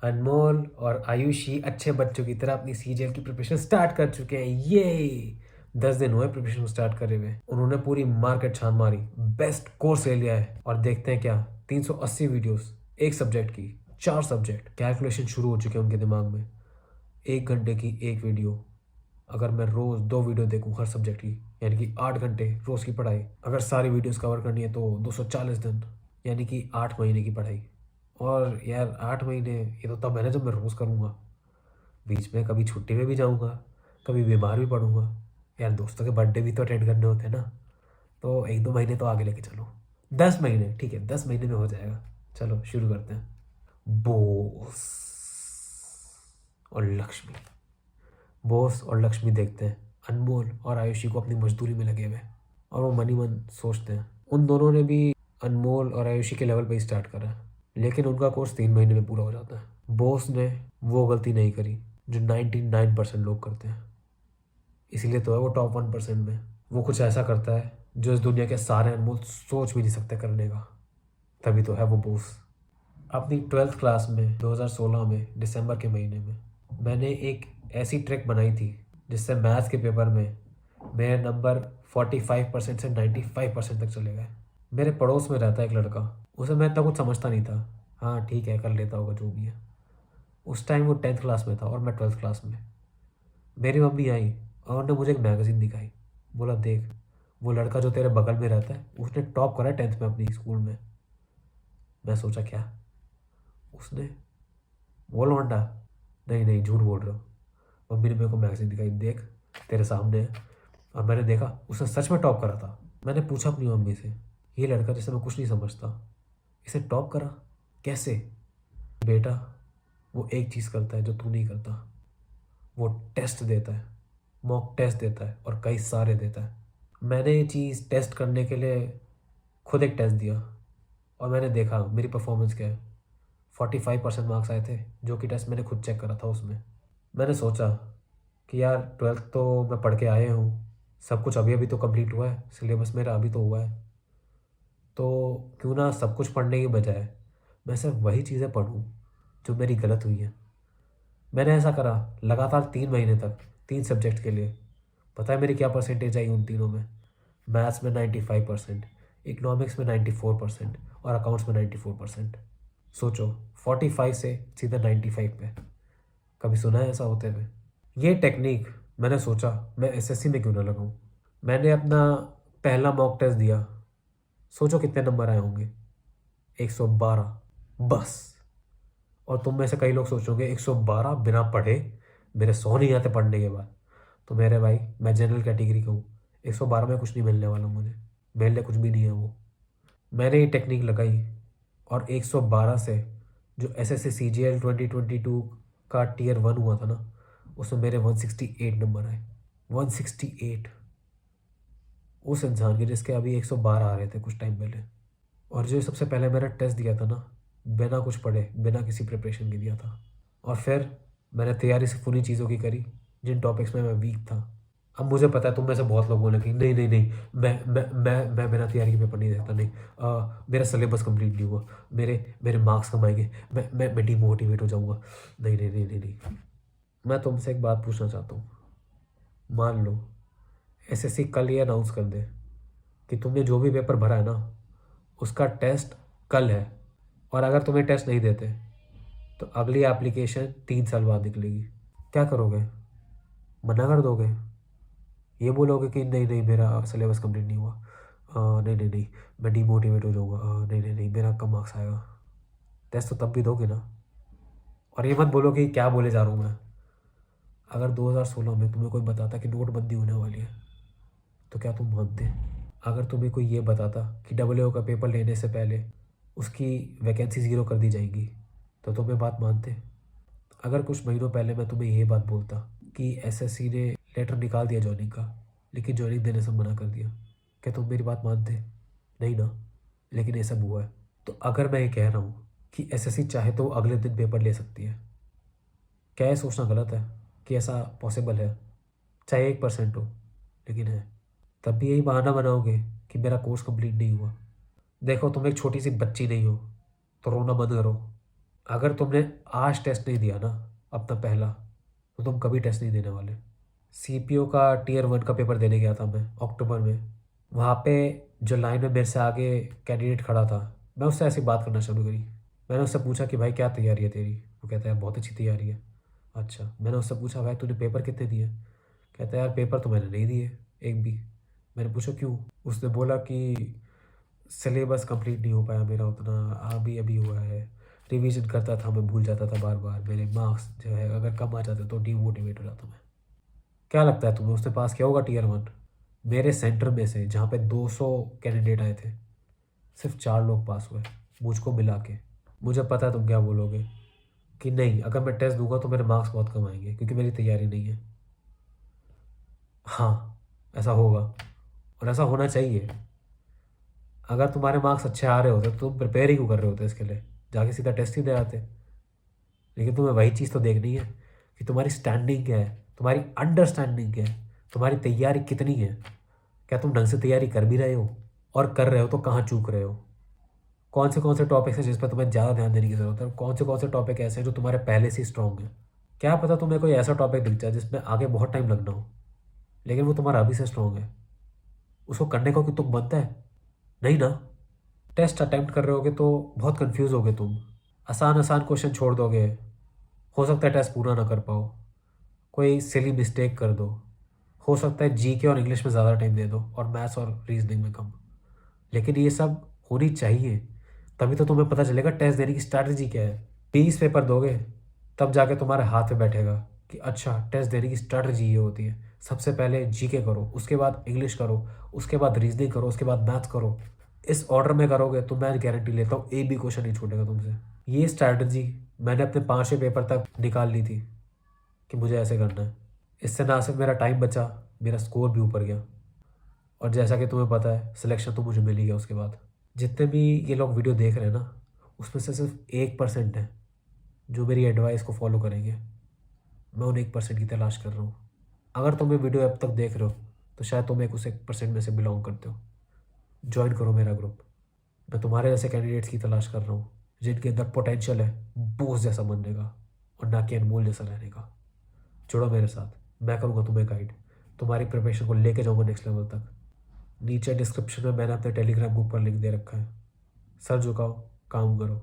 अनमोल और आयुषी अच्छे बच्चों की तरह अपनी सीजीएल की प्रिपरेशन स्टार्ट कर चुके हैं। ये 10 दिन हुए प्रिपरेशन स्टार्ट करे हुए। उन्होंने पूरी मार्केट छान मारी, बेस्ट कोर्स ले लिया है और देखते हैं क्या 380 वीडियोस एक सब्जेक्ट की, 4 सब्जेक्ट कैलकुलेशन शुरू हो चुके हैं उनके दिमाग में। 1 घंटे की एक वीडियो, अगर मैं रोज़ 2 वीडियो देखूँ हर सब्जेक्ट की, यानी कि 8 घंटे रोज़ की पढ़ाई। अगर सारी वीडियोस कवर करनी है तो 240 दिन, यानी कि 8 महीने की पढ़ाई। और यार 8 महीने ये तो तब है ना जब मैं रोज़ करूँगा। बीच में कभी छुट्टी में भी जाऊँगा, कभी बीमार भी पड़ूँगा। यार दोस्तों के बर्थडे भी तो अटेंड करने होते हैं ना, तो 1-2 महीने तो आगे लेके चलो। 10 महीने ठीक है, 10 महीने में हो जाएगा। चलो शुरू करते हैं। बोस और लक्ष्मी। बोस और लक्ष्मी देखते हैं अनमोल और आयुषी को अपनी मजदूरी में लगे हुए, और वो मनी मन सोचते हैं उन दोनों ने भी अनमोल और आयुषी के लेवल पे ही स्टार्ट करा है, लेकिन उनका कोर्स 3 महीने में पूरा हो जाता है। बोस ने वो गलती नहीं करी जो 99% लोग करते हैं, इसीलिए तो है वो टॉप 1% में। वो कुछ ऐसा करता है जो इस दुनिया के सारे अनमोल सोच भी नहीं सकते करने का, तभी तो है वो बोस। अपनी 12th क्लास में 2016 में दिसंबर के महीने में मैंने एक ऐसी ट्रिक बनाई थी जिससे मैथ्स के पेपर में मेरे नंबर 45% से 95% तक चले गए। मेरे पड़ोस में रहता है एक लड़का, उसे मैं इतना कुछ समझता नहीं था। हाँ ठीक है, कर लेता होगा जो भी है। उस टाइम वो 10th क्लास में था और मैं 12th क्लास में। मेरी मम्मी आई और उन्होंने मुझे एक मैगज़ीन दिखाई, बोला देख वो लड़का जो तेरे बगल में रहता है उसने टॉप करा है 10th में अपनी स्कूल में। मैं सोचा क्या उसने, वो लौंडा? नहीं नहीं, झूठ बोल रहा हूँ। मम्मी ने मेरे को मैगज़ीन दिखाई, देख तेरे सामने है। और मैंने देखा उसने सच में टॉप करा था। मैंने पूछा अपनी मम्मी से, ये लड़का जिसे मैं कुछ नहीं समझता, इसे टॉप करा कैसे? बेटा वो एक चीज़ करता है जो तू नहीं करता, वो टेस्ट देता है, मॉक टेस्ट देता है और कई सारे देता है। मैंने ये चीज़ टेस्ट करने के लिए खुद एक टेस्ट दिया और मैंने देखा मेरी परफॉर्मेंस क्या है। 45% मार्क्स आए थे, जो कि टेस्ट मैंने खुद चेक करा था उसमें। मैंने सोचा कि यार 12th तो मैं पढ़ के आया हूँ, सब कुछ अभी अभी तो कंप्लीट हुआ है, सिलेबस मेरा अभी तो हुआ है, तो क्यों ना सब कुछ पढ़ने की बजाय मैं सिर्फ वही चीज़ें पढूँ जो मेरी गलत हुई है। मैंने ऐसा करा लगातार 3 महीने तक, 3 सब्जेक्ट के लिए। पता है मेरी क्या परसेंटेज आई उन तीनों में? मैथ्स में 95%, इकोनॉमिक्स में 94% और अकाउंट्स में 94%। सोचो 45 से सीधा 95 पे। कभी सुना है ऐसा होते हुए? ये टेक्निक मैंने सोचा मैं एसएससी में क्यों ना लगाऊं। मैंने अपना पहला मॉक टेस्ट दिया, सोचो कितने नंबर आए होंगे? 112 बस। और तुम में से कई लोग सोचोगे 112 बिना पढ़े, मेरे 100 नहीं आते पढ़ने के बाद। तो मेरे भाई मैं जनरल कैटेगरी का हूँ, 112 में कुछ नहीं मिलने वाला मुझे, मेरे लिए कुछ भी नहीं है वो। मैंने ये टेक्निक लगाई और 112 से जो एसएससी सीजीएल 2022 का Tier 1 हुआ था ना, उसमें मेरे 168 नंबर आए। 168, उस इंसान के जिसके अभी 112 आ रहे थे कुछ टाइम पहले। और जो सबसे पहले मैंने टेस्ट दिया था ना, बिना कुछ पढ़े बिना किसी प्रिपरेशन के दिया था। और फिर मैंने तैयारी से उन्हीं चीज़ों की करी जिन टॉपिक्स में मैं वीक था। अब मुझे पता है तुम में से बहुत लोग बोले कि नहीं नहीं नहीं, मैं बिना तैयारी के पेपर नहीं देता, नहीं मेरा सिलेबस कंप्लीट नहीं हुआ, मेरे मेरे मार्क्स कम आएंगे, मैं डिमोटिवेट हो जाऊँगा। नहीं नहीं नहीं नहीं नहीं, मैं तुमसे एक बात पूछना चाहता हूँ। मान लो एसएससी कल ये अनाउंस कर दे कि तुमने जो भी पेपर भरा है ना उसका टेस्ट कल है, और अगर तुम्हें टेस्ट नहीं देते तो अगली एप्लीकेशन 3 साल बाद निकलेगी, क्या करोगे? मना कर दोगे? ये बोलोगे कि नहीं नहीं मेरा सिलेबस कंप्लीट नहीं हुआ, नहीं नहीं नहीं मैं डीमोटिवेट हो जाऊँगा, नहीं नहीं नहीं मेरा कम मार्क्स आएगा? टेस्ट तो तब भी दोगे ना। और ये मत बोलो कि क्या बोले जा रहा हूँ मैं। अगर 2016 में तुम्हें कोई बताता कि नोटबंदी होने वाली है तो क्या तुम मानते? अगर तुम्हें कोई ये बताता कि डब्ल्यू का पेपर लेने से पहले उसकी वैकेंसी ज़ीरो कर दी जाएगी तो तुम्हें बात मानते? अगर कुछ महीनों पहले मैं तुम्हें ये बात बोलता कि एसएससी ने लेटर निकाल दिया जॉइनिंग का, लेकिन जॉइनिंग देने से मना कर दिया, क्या तुम मेरी बात मानते? नहीं ना, लेकिन ये सब हुआ है। तो अगर मैं ये कह रहा हूँ कि एसएससी चाहे तो अगले दिन पेपर ले सकती है, क्या ये सोचना गलत है कि ऐसा पॉसिबल है? चाहे 1% हो, लेकिन है। तब भी यही बहाना बनाओगे कि मेरा कोर्स कंप्लीट नहीं हुआ। देखो तुम एक छोटी सी बच्ची नहीं हो तो रोना बंद करो। अगर तुमने आज टेस्ट नहीं दिया ना, अपना पहला, तो तुम कभी टेस्ट नहीं देने वाले। सीपीओ का टीयर 1 का पेपर देने गया था मैं अक्टूबर में। वहाँ पे जो लाइन में मेरे से आगे कैंडिडेट खड़ा था, मैं उससे ऐसी बात करना शुरू करी। मैंने उससे पूछा कि भाई क्या तैयारी है तेरी? वो कहता है बहुत अच्छी तैयारी है। अच्छा, मैंने उससे पूछा भाई तूने पेपर कितने दिए? कहता है यार पेपर तो मैंने नहीं दिए एक भी। मैंने पूछा क्यों? उसने बोला कि सिलेबस कंप्लीट नहीं हो पाया मेरा उतना, अभी अभी हुआ है, रिवीजन करता था मैं, भूल जाता था बार बार, मेरे मार्क्स जो है अगर कम आ जाते तो डीमोटिवेट हो जाता मैं। क्या लगता है तुम्हें उसने पास किया होगा टीयर 1? मेरे सेंटर में से जहाँ पे 200 कैंडिडेट आए थे, सिर्फ 4 लोग पास हुए, मुझको मिला के। मुझे पता है तुम क्या बोलोगे कि नहीं, अगर मैं टेस्ट दूंगा तो मेरे मार्क्स बहुत कम आएंगे क्योंकि मेरी तैयारी नहीं है। हाँ, ऐसा होगा और ऐसा होना चाहिए। अगर तुम्हारे मार्क्स अच्छे आ रहे होते तो तुम प्रिपेयर ही क्यों कर रहे होते इसके लिए? जाके सीधा टेस्ट ही दे आते। लेकिन तुम्हें वही चीज़ तो देखनी है कि तुम्हारी स्टैंडिंग क्या है, तुम्हारी अंडरस्टैंडिंग क्या है, तुम्हारी तैयारी कितनी है, क्या तुम ढंग से तैयारी कर भी रहे हो, और कर रहे हो तो कहाँ चूक रहे हो। कौन से टॉपिक्स हैं जिस पर तुम्हें ज़्यादा ध्यान देने की ज़रूरत है, कौन से टॉपिक ऐसे हैं जो तुम्हारे पहले से स्ट्रॉन्ग है। क्या पता तुम्हें कोई ऐसा टॉपिक दिख जाए जिसमें आगे बहुत टाइम लगना हो, लेकिन वो तुम्हारा अभी से स्ट्रॉन्ग है, उसको करने को कि तुम बनता है? नहीं ना। टेस्ट अटेम्प्ट कर रहे होगे तो बहुत कंफ्यूज होगे तुम, आसान आसान क्वेश्चन छोड़ दोगे, हो सकता है टेस्ट पूरा ना कर पाओ, कोई सिली मिस्टेक कर दो, हो सकता है जीके और इंग्लिश में ज़्यादा टाइम दे दो और मैथ्स और रीजनिंग में कम। लेकिन ये सब होनी चाहिए, तभी तो तुम्हें पता चलेगा टेस्ट देने की स्ट्रैटेजी क्या है। 20 पेपर दोगे तब जाके तुम्हारे हाथ में बैठेगा कि अच्छा टेस्ट देने की स्ट्रैटेजी ये होती है। सबसे पहले जीके करो, उसके बाद इंग्लिश करो, उसके बाद रीजनिंग करो, उसके बाद मैथ्स करो। इस ऑर्डर में करोगे तो मैं गारंटी लेता हूँ एक भी क्वेश्चन नहीं छूटेगा तुमसे। ये स्ट्रैटेजी मैंने अपने 5वें पेपर तक निकाल ली थी कि मुझे ऐसे करना है। इससे ना सिर्फ मेरा टाइम बचा, मेरा स्कोर भी ऊपर गया। और जैसा कि तुम्हें पता है सिलेक्शन तो मुझे मिल ही गया उसके बाद। जितने भी ये लोग वीडियो देख रहे हैं ना, उसमें से सिर्फ 1% है जो मेरी एडवाइस को फॉलो करेंगे। मैं उन 1% की तलाश कर रहा हूँ। अगर तुम ये वीडियो अब तक देख रहे हो तो शायद तुम एक उस 1% में से बिलोंग करते हो। ज्वाइन करो मेरा ग्रुप। मैं तुम्हारे जैसे कैंडिडेट्स की तलाश कर रहा हूँ जिनके अंदर पोटेंशियल है बोस जैसा बनने का और ना कि अनमोल जैसा रहने का। जुड़ो मेरे साथ, मैं करूँगा तुम्हें गाइड, तुम्हारी प्रिपरेशन को लेके जाऊँगा नेक्स्ट लेवल तक। नीचे डिस्क्रिप्शन में मैंने अपने टेलीग्राम ग्रुप पर लिंक दे रखा है। सर झुकाओ, काम करो।